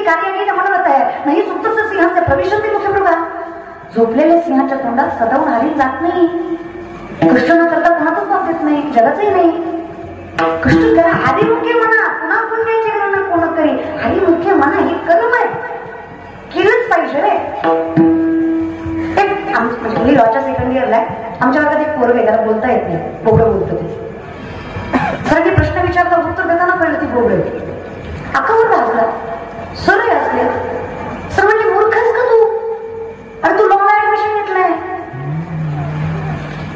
कार्याने म्हणत आहे नाही सुप्त सिंहाचे प्रविशंती मुख्य प्रभा. झोपलेल्या सिंहाच्या तोंडात सदावून हरिण जात नाही. कष्ट न करता कोणाचंच नाव देत नाही, जगाचंही नाही. कष्ट करा, हरिमुखे म्हणा, पुन्हा पुण्याचे म्हणा कोण करी. हरिमुखे म्हणा हे कर्म आहे, केलंच पाहिजे रे. एक म्हणजे मी लॉच्या सेकंड इयरला आमच्या वर्गात एक पोरग आहे, त्याला बोलता येत नाही, बोबडं बोलतो ते. सर मी प्रश्न विचारता उत्तर देताना कळलं ती बोबडं. अकावर भाजला सर असले. सर म्हणजे मूर्खच का तू? अरे तू लॉला ऍडमिशन घेतलंय,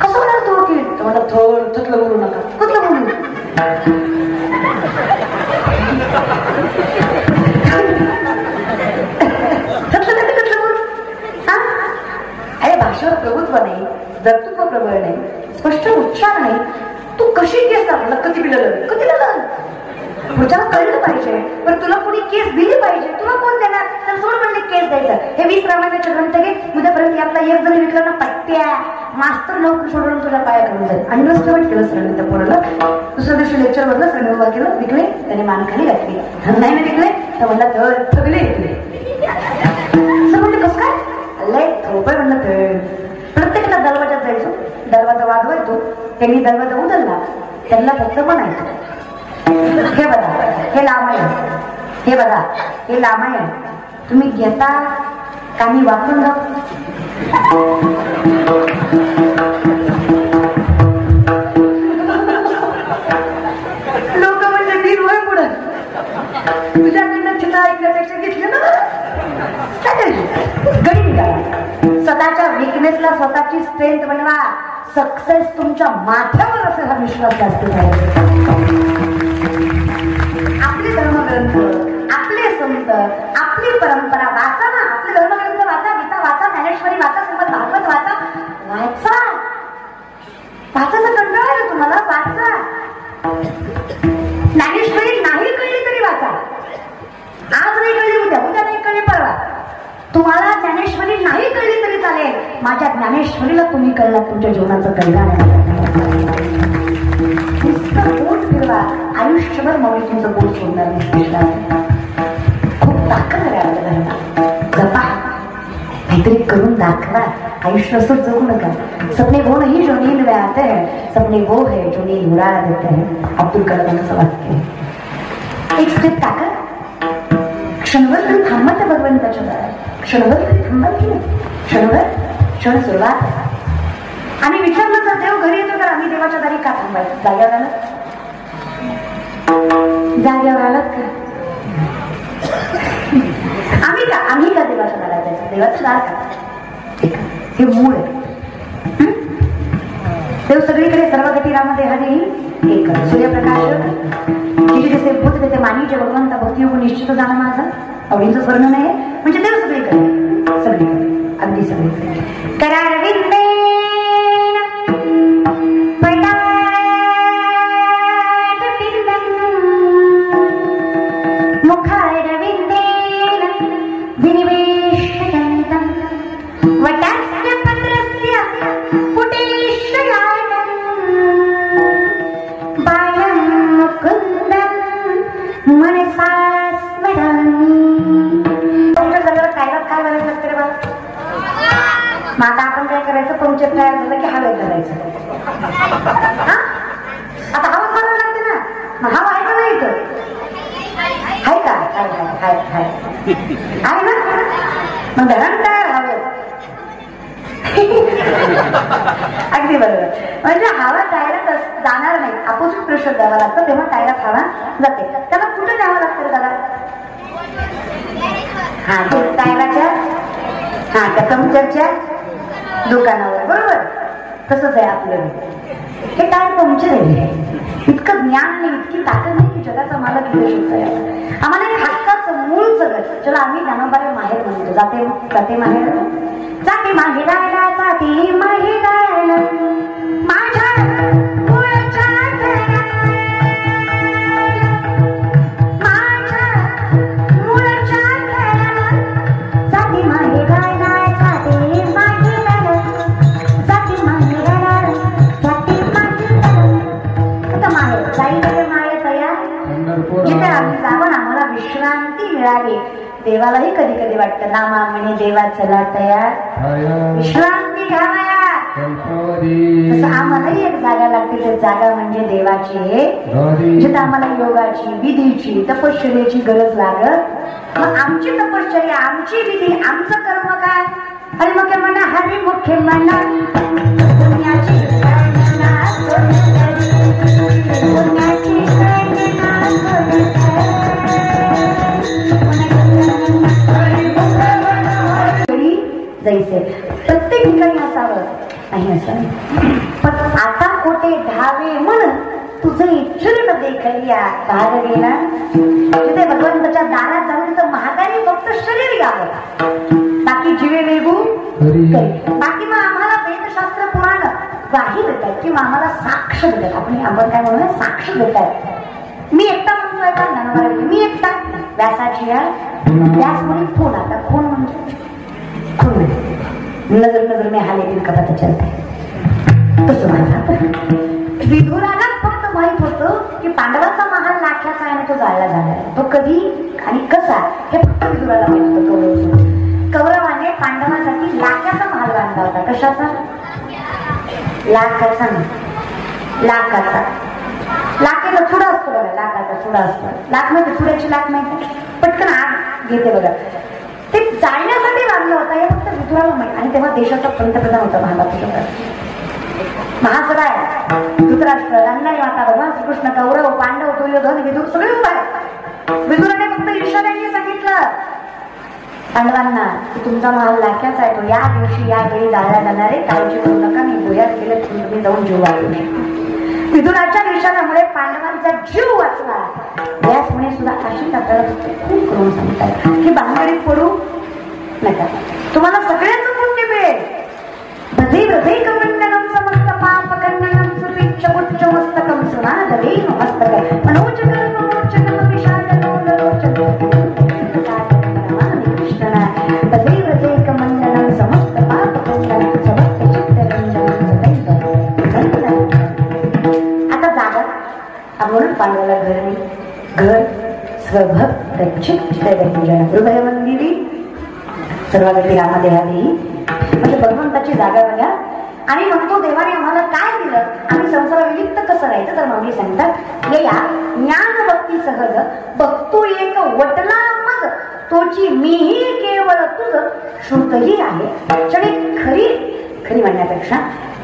कसं होणार तू वकील? तर मला थोडं तुतलं बोलू नका. कुठलं बोलू? अरे भाषेवर प्रभुत्व नाही, कर्तृत्व प्रबळ नाही, स्पष्ट उच्चार नाही. तू कशी केस दाखवला? कधी बिललं पुढच्याला कळलं पाहिजे. पण तुला कोणी केस दिली पाहिजे, तुला कोण देणार? तर सोड म्हणले केस द्यायचं. हे 20 रामायणाचे ग्रंथ घे, उद्यापर्यंत आपला एक जण विकला ना पट्ट्या मास्तर नोकरी सोडून तुला पाया करून जाईल. अंडरस्टँड केलं सरांनी त्या पोराला. दुसऱ्या दिवशी लेक्चर मधलं सरांनी उभा केलं, विकले, त्याने मान खाली घातली. नाही ना विकले तर म्हणला तर सगळे विकले. सर म्हणले कसं काय? लय थोपय म्हणलं तर. प्रत्येकाला दरवाजात जायचो, दरवाजा वाजवायचो, त्यांनी दरवाजा उचलला, त्यांना फक्त म्हणायचं हे बघा हे रामायण, हे बघा हे रामायण तुम्ही घेता का मी वाचून जाऊ? लोक म्हणजे मी रोय पुढं तुझ्याकडनं चिता ऐकण्यापेक्षा घेतले ना गडी निघाला. स्वतःच्या विकनेसला स्वतःची स्ट्रेंथ बनवा. सक्सेस तुमच्या माथ्यावर असेल हा विश्वास जास्त पाहिजे. आपले धर्मग्रंथ, आपले संत, आपली परंपरा वाचा ना. आपले धर्मग्रंथ वाचा, गीता वाचा, ज्ञानेश्वरी वाचा, श्रीमद भागवत वाचा. वाचा, वाचायचा कंटाळा आहे तुम्हाला, वाचा. ज्ञानेश्वरी नाही कळली तरी वाचा. आज नाही कळली उद्या, उद्या नाही कळली परवा. तुम्हाला ज्ञानेश्वरी नाही कळली तरी चालेल, माझ्या ज्ञानेश्वरीला तुम्ही कळला तुमच्या जीवनाचं कल्याण आहे. बोट फिरवा, आयुष्यभर मौली तुमचं बोट सोडणार नाही. खूप ताकद आहे आपल्या धर्मात. जपा, काहीतरी करून दाखवा. आयुष्य असं जगू नका. सपने वो नहीं जो नींद में आते हैं, सपने वो है जो नींद उड़ा देते हैं. अब्दुल कलामांचं वाक्य. एक स्टेप टाका, क्षणभर तरी थांबा त्या भगवंताच्या दारात. क्षणभर तरी थांबा की नाही? क्षणभर, क्षण सुरुवात. आम्ही विचारलं तर देव घरी येतो, तर आम्ही देवाच्या दारी का थांबायचं? जाग्यावर आलं, जाग्यावर आलात का? आम्ही का देवाच्या दारात जायचं? देवाचं दार का? हे मूळ आहे. देव सगळीकडे सर्वगती राम देहाने एक. सूर्यप्रकाश जिथे जसे भूत ते मानीचे भगवंता भक्ती योग निश्चित जाणं माझं आवडीचं वर्णन आहे. म्हणजे देव सगळीकडे, सगळीकडे, अगदी सगळीकडे. करार विंदे आता आपण काय करायचं? पंक्चर तयार झालं की हवेत घालायचं. आता हवा करावं लागते ना. मग हवा आहे का नाही? तर आहे का? आहे ना. मग धरण तयार हवेत. अगदी बरोबर. म्हणजे हवा टायरात जाणार नाही, अपोजिट प्रेशर द्यावं लागतं, तेव्हा टायरात हवा जाते. त्याला कुठं द्यावं लागतं दादा? हा टायराच्या, हा त्या पंक्चरच्या दुकानावर. बरोबर. तसंच आहे आपलं. हे टायर पंक्चर आहे. इतकं ज्ञान नाही, इतकी ताकद नाही की जगाचा मालक घेऊ शकतो. आम्हाला एक हक्काचं मूळ सगळं. चला आम्ही ज्ञानोबाला माहेर म्हणतो. जाते जाते माहेर, जाते माहेराला, जाते माहेराला माझ्या मुळच्या जिथे आम्ही जावं आम्हाला विश्रांती मिळावी. देवालाही कधी कधी वाटतं नामा म्हणे देवा चला तयार विश्रांती घ्यावया. तसं आम्हालाही एक जागा लागते. ते जागा म्हणजे देवाची, जिथं आम्हाला योगाची, विधीची, तपश्चर्याची गरज लागत. मग आमची तपश्चर्या, आमची विधी, आमचं कर्म काय? हरिमुखे म्हणा हरिमुखे म्हणा पुण्याची जैसे प्रत्येक ठिकाणी असावं नाही असं. पण आता कोठे धावे म्हण तुझे इच्छुरीन देखलिया भाग गेला. जिथे भगवंताच्या दारात जाऊन तिथं महागारी फक्त शरीर घ्यावं, बाकी जीवे वेगू बाकी. मग आम्हाला वेदशास्त्र पुराण ग्वाही देतात किंवा आम्हाला साक्ष देतात. आपण काय म्हणूया साक्ष देतात. मी एकटा म्हणतोय का ज्ञानोबा, मी एकटा व्यासाची या व्यास म्हणे खून. आता खून म्हणजे नजर नजर में हाले दिन का पता चलता है. तसं माझा विदुराला फक्त माहित होतं की पांडवाचा महाल लाख्याचा आहे आणि तो जाळला जाणार आहे. तो कधी आणि कसा हे फक्त विदुराला माहित होतं. कौरवाने पांडवासाठी लाख्याचा महाल बांधला होता. कशाचा? लाखाचा नाही, लाखाचा. लाखेचा चुडा असतो बघा, लाखाचा चुडा असतो. लाख माहिती, चुड्याची लाख माहिती, पटकन आग घेते बघा. ते जाळण्यासाठी बांधलं होतं हे फक्त विदुराला माहिती. आणि तेव्हा देशाचा पंतप्रधान होता महाराष्ट्र महासभा आहे. धृतराष्ट्र, गांधारी माता, भगवान श्रीकृष्ण, कौरव, पांडव, दुर्योधन, विदुर सगळे उभा आहे. विदुराने फक्त ईर्ष्याने सांगितलं पांडवांना की तुमचा महाल लाख्याचा आहे, तो या दिवशी या वेळी जाळला जाणार आहे, काळजी करू नका. मी गोयात गेले तुम्ही जाऊन जीव वाचवू. विदुराच्या ईर्ष्यामुळे पांडवांचा जीव वाचला. व्यास म्हणे सुद्धा अशीच आपल्याला खूप करून सांगतात की भानगडीत पडू नका, तुम्हाला सगळ्यांचं पुण्य मिळेल. भजे भजे कमंडलम समस्त पाप खंडनम सुपिच्छ गुच्छ मस्तकम सुनाद वेम मस्तक मनोजकल मनोजकल विशालनो लोचन कृष्णना. भजे भजे कमंडलम समस्त पाप खंडनम समस्त चित्तरंजन सदैव. आता जागा आपण पांडवाला घर नाही, घर स्वभक्त चित्तरंजन हृदय मंदिरी सर्वागती रामदेवादेवी म्हणजे भगवंताची जागा बघा. आणि म्हणतो देवाने आम्हाला काय दिलं, आम्ही संसार विलिप्त कसं राहायचं. तर माऊली सांगतात या ज्ञान भक्ती सहज बघतो एक वटला मग तोची मीही केवळ तुझ श्रुतही आहे. क्षणी खरी खरी म्हणण्यापेक्षा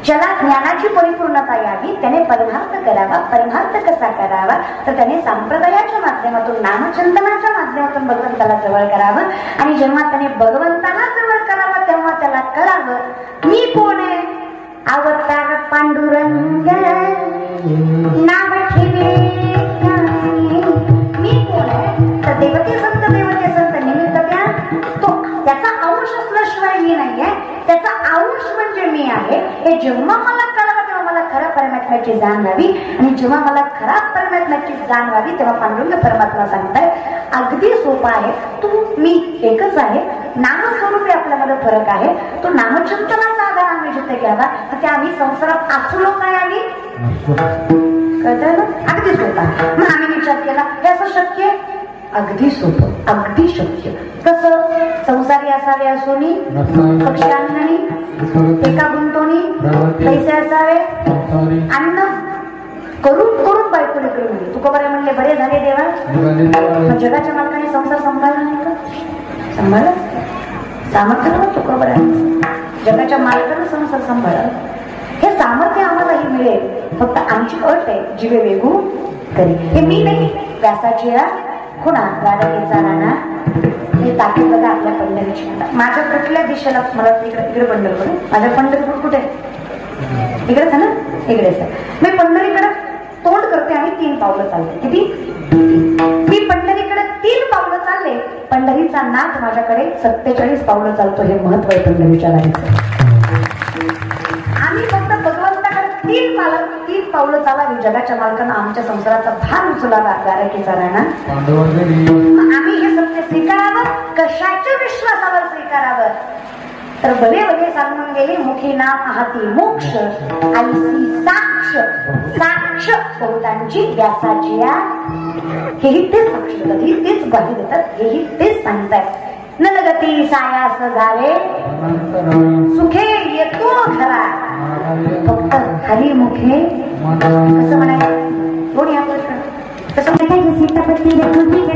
ज्याला ज्ञानाची परिपूर्णता यावी त्याने परमार्थ करावा. परमार्थ कसा करावा तर त्याने संप्रदायाच्या माध्यमातून नामचिंतनाच्या माध्यमातून भगवंताला जवळ करावं. आणि जेव्हा त्याने भगवंताला जवळ करावं तेव्हा त्याला करावं मी कोण आहे. अवतार पांडुरंग नाव ठेवे मी कोण आहे. तर देवते संत निमित्त द्या. तो त्याचा अंश असल्याशिवाय मी नाहीये, त्याचा अंश म्हणजे मी आहे. हे जेव्हा मला कळावं तेव्हा मला खऱ्या परमात्म्याची जाण व्हावी. आणि जेव्हा मला खऱ्या परमात्म्याची जाण व्हावी तेव्हा पांडुरंग परमात्मा सांगताय अगदी सोपा आहे. तू मी एकच आहे. नामस्वरूपी आपल्यामध्ये फरक आहे. तो नामचिंतनाचा आधार आम्ही जिथे घ्यावा. ते आम्ही संसारात असलो काय आम्ही कळतंय ना. अगदी सोपा. मग आम्ही विचार केला हे असं शक्य. अगदी सोपं, अगदी शक्य. कसं संसारी असावे असोनी पक्षांनी एका गुंतवणी पैसे असावे अन्न करून करून बायकोने करून तुका बरे म्हणले बरे झाले देवा. जगाच्या मालकाने संसार सांभाळला नाही का. सांभाळला सामर्थ्य ना तुका बरं. जगाच्या मालकाने संसार सांभाळा. हे सामर्थ्य आम्हालाही मिळेल. फक्त आमची अट आहे जीवे वेगू करी. हे मी नाही व्यासाची खुणा द्वारकेचा राणा हे ताकीद बघा आपल्या पंढरीची. माझ्या कुठल्या दिशेला मला इकडे पंढरपूर. माझ्या पंढरपूर कुठे इकडेच आहे ना. इकडेच आहे. मी पंढरीकडे तोंड करते आणि 3 पावलं चालते. किती. मी पंढरीकडे 3 पावलं चालले. पंढरीचा नाथ माझ्याकडे 47 पावलं चालतो. हे महत्व आहे पंढरीच्या गाडीचं. आम्ही फक्त भगवंताकडे 3 पावलं चालावी. जगाच्या मालकानं आमच्या संसाराचा भार उचलावा. द्वारकेचा राणा आम्ही हे सत्य स्वीकारावं. कशाच्या विश्वासावर स्वीकारावं. तर भले भले सांगून गेले मुखी नाम हाती मोक्ष आईसी साक्ष साक्ष बहुतांची व्यासाची हेही तेच साक्ष देतात, ही तेच ग्वाही देतात, हेही तेच सांगतायत. ननगती सायास झाले सुखे येतो खरा फक्त हरी मुखे असं म्हणायचं. कोणी हा प्रश्न तसं म्हणायचं सीतापती तुझी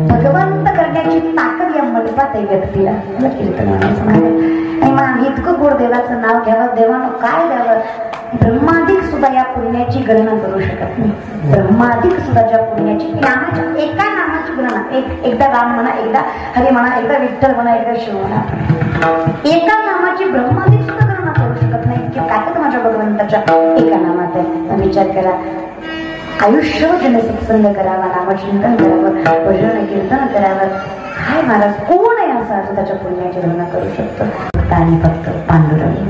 भगवंत करण्याची ताकद या मंडपात आहे व्यक्तीला. आणि इतकं गोड देवाचं नाव घ्यावं, देवानं काय द्यावं. ब्रह्मादिक सुद्धा या पुण्याची गणना करू शकत नाही. ब्रह्मादिक सुद्धा ज्या पुण्याची नामाच्या एका नामाची गणना, एकदा राम म्हणा, एकदा हरी म्हणा, एकदा विठ्ठल म्हणा, एकदा शिव म्हणा, एका नामाची ब्रह्मादिक सुद्धा गणना करू शकत नाही की ताकद माझ्या भगवंताच्या एका नामात आहे. विचार करा, आयुष्यभर सत्संग करावा, नामचिंतन करावं, भजन कीर्तन करावं. काय महाराज कोण आहे असा असं त्याच्या पुण्याची गणना करू शकतो. आणि फक्त पांडुरंग.